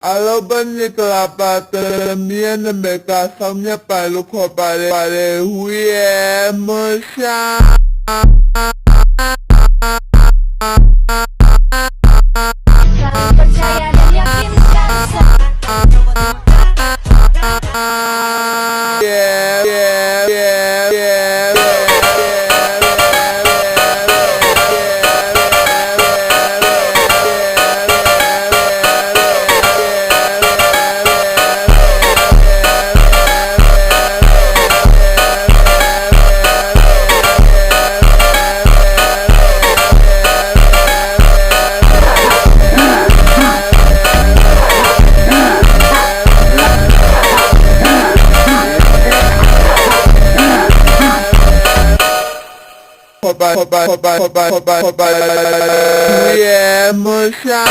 Alobaniklapata miana meka samnya palu ko pare huye musha percaya dan yakinkan Hoba, yeah, musha.